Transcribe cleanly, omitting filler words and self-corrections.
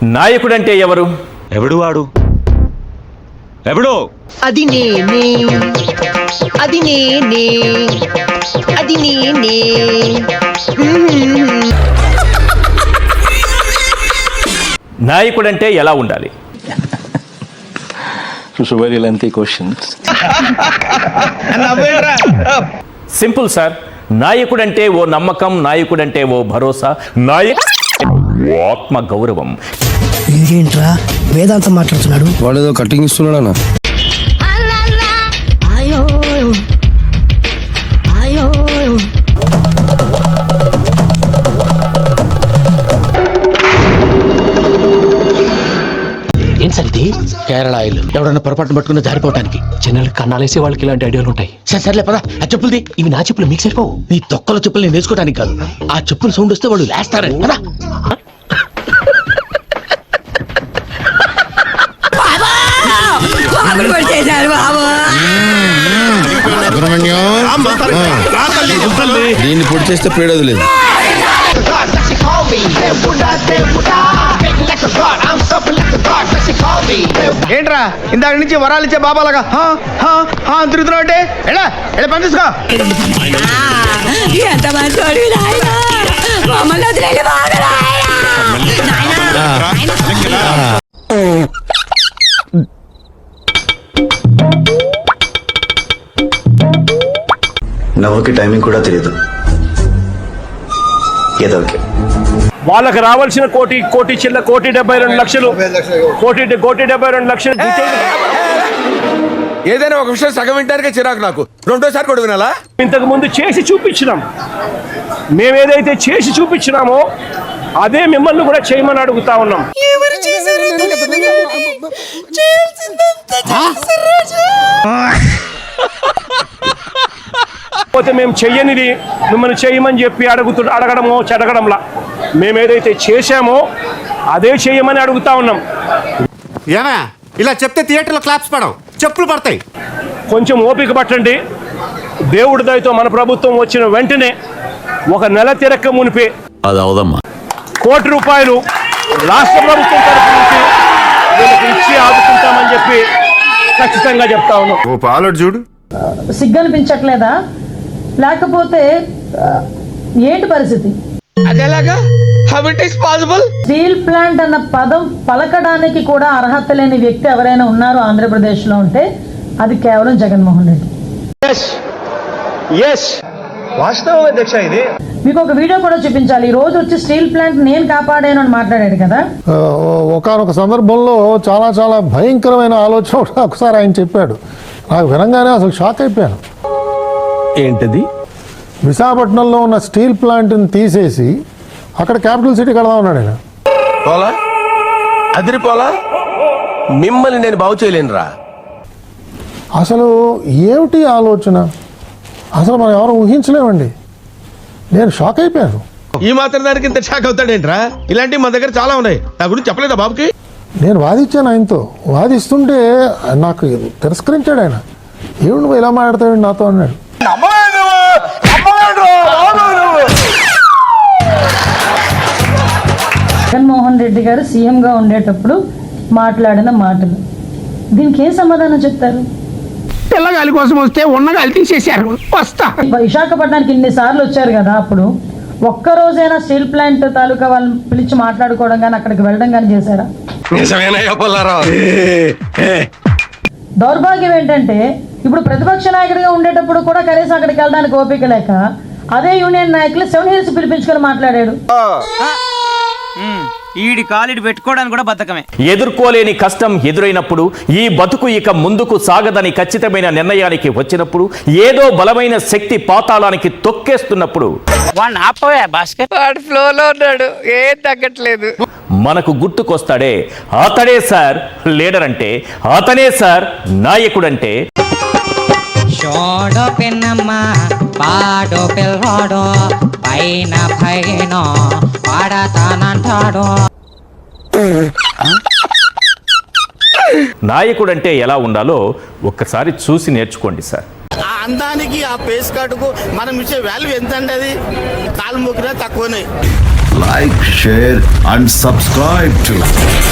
నాయకుడంటే ఎవరు? ఎవడు వాడు? ఎవడో? అది నేనే, అది నేనే, అది నేనే. నాయకుడంటే ఎలా ఉండాలి? It's a very lengthy question. Simple sir. నాయకుడంటే ఓ నమ్మకం, నాయకుడంటే ఓ భరోసా, ఆత్మ గౌరవం. ఇదేంట్రా వేదాంతం మాట్లాడుతున్నాడు? వాడేదో కటింగ్ ఇస్తున్నాడు అన్న. ఏం సార్ ఇది? కేరళ ఆయిల్. ఎవడన్నా పొరపాటున పట్టుకున్న జారిపోవటానికి. జనరల్ కన్నాలేసే వాళ్ళకి ఇలాంటి ఐడియాలు ఉంటాయి. సర్లే పదా. ఆ చెప్పులది. ఇవి నా చెప్పులు, మీకు సరిపోవు. నీ తొక్కల చెప్పులు నేను వేసుకోవడానికి కాదు, ఆ చెప్పులు సౌండ్ వస్తే వాళ్ళు లేస్తారని. పదా. దీన్ని పొడి చేస్తే పేడదు లేదు. ఏంట్రా ఇందాక నుంచి వరాలు ఇచ్చే బాబాలాగా తిరుగుతున్నావు అంటే ఎలా ఎలా పని తీసుకో. నవ్వుకి టైమింగ్ కూడా తెలియదు. ఏదో ఓకే. వాళ్ళకి రావాల్సిన కోటి 72 లక్షలు కోటి 72 లక్షలు. ఏదైనా ఒక విషయం సగం వింటానికే చిరాకు నాకు. రెండోసారి కూడా వినాలా? ఇంతకు ముందు చేసి చూపించినాం. మేమేదైతే చేసి చూపించినామో అదే మిమ్మల్ని కూడా చేయమని అడుగుతా ఉన్నాం. పోతే మేము చెయ్యనిది మిమ్మల్ని చేయమని చెప్పి అడగడంలా మేమేదైతే చేశామో అదే చేయమని అడుగుతా ఉన్నాం. ఏనా ఇలా చెప్తే థియేటర్లో క్లాప్స్ పడవు, చెప్పులు పడతాయి. కొంచెం ఓపిక పట్టండి. దేవుడి దయతో మన ప్రభుత్వం వచ్చిన వెంటనే ఒక నెల తిరక్క మునిపే అది అవదమ్మా. ₹1 కోటి రాష్ట్ర ప్రభుత్వం తరఫు నుంచి వీళ్ళకి ఇచ్చి ఆదుకుంటామని చెప్పి ఖచ్చితంగా చెప్తా ఉన్నాం. ఓ పాలోడు చూడు. సిగ్గనిపించట్లేదా? లేకపోతే ఏంటి పరిస్థితి? అదేలాగా? How it is possible? Steel plant అన్న పదం పలకడానికి కూడా అర్హత లేని వ్యక్తి ఎవరైనా ఉన్నారు ఆంధ్రప్రదేశ్ లో అంటే అది కేవలం జగన్మోహన్ రెడ్డి. వాస్తవం అధ్యక్ష. ఇది మీకు ఒక వీడియో కూడా చూపించాలి. ఈ రోజు వచ్చి స్టీల్ ప్లాంట్ నేను కాపాడాను అని మాట్లాడాడు కదా. ఒకనొక సందర్భంలో చాలా చాలా భయంకరమైన ఆలోచన ఒకసారి ఆయన చెప్పాడు. నాకు వినంగానే అసలు షాక్ అయిపోయాను. ఏంటది? విశాఖపట్నంలో ఉన్న స్టీల్ ప్లాంట్ని తీసేసి అక్కడ క్యాపిటల్ సిటీ కడదాం అన్నాడు ఆయన. పోలా అదిరిపోలా. మిమ్మల్ని నేను బాగు చేయలేనురా. అసలు ఏమిటి ఆలోచన? అసలు మనం ఎవరు ఊహించలేమండి. నేను షాక్ అయిపోయాను. ఈ మాత్రం దానికి ఇంత షాక్ అవుతాడేంట్రా? ఇలాంటివి మా దగ్గర చాలా ఉన్నాయి. నా గురించి చెప్పలేదా బాబుకి? నేను వాదించాను ఆయనతో. వాదిస్తుంటే నాకు తిరస్కరించాడు ఆయన. ఏమి నువ్వు ఇలా మాట్లాడతావు నాతో అన్నాడు. జగన్మోహన్ రెడ్డి గారు సీఎంగా ఉండేటప్పుడు మాట్లాడిన మాటలు, దీనికి ఏం సమాధానం చెప్తారు? పిల్లగాలి కోసం వస్తే ఉన్నగాలి తీసేశారు. వస్తా. విశాఖపట్నానికి ఇన్నిసార్లు వచ్చారు కదా, అప్పుడు ఒక్కరోజైనా స్టీల్ ప్లాంట్ తాలూకా వాళ్ళని పిలిచి మాట్లాడుకోవడం కానీ అక్కడికి వెళ్ళడం కానీ చేశారా? దౌర్భాగ్యం ఏంటంటే ఇప్పుడు ప్రతిపక్ష నాయకుడిగా ఉండేటప్పుడు కూడా కనీసం అక్కడికి వెళ్ళడానికి ఓపిక లేక అదే యూనియన్ నాయకులు 7 hills పిలిపించుకొని మాట్లాడాడు. ఈడి కాలిడి పెట్టుకోవడానికి కూడా బద్ధకమే. ఎదుర్కోలేని కష్టం ఎదురైనప్పుడు, ఈ బతుకు ఇక ముందుకు సాగదని ఖచ్చితమైన నిర్ణయానికి వచ్చినప్పుడు, ఏదో బలమైన శక్తి పాతాళానికి తొక్కేస్తున్నప్పుడు ఫ్లోలో ఉన్నాడు, ఏం తగ్గట్లేదు. మనకు గుర్తుకొస్తాడే అతడే సార్ లీడర్ అంటే, అతనే సార్ నాయకుడంటే. షోడో పిన్నమ్మ పాడో పిల్లోడో పైన పైన పాడతానంటాడు. నాయకుడంటే ఎలా ఉండాలో ఒక్కసారి చూసి నేర్చుకోండి సార్. ఆ అందానికి, ఆ పేస్ కార్డుకు మనం ఇచ్చే వాల్యూ ఎంత అండి? అది కాలు మొక్కినా తక్కువనే. like, share and subscribe to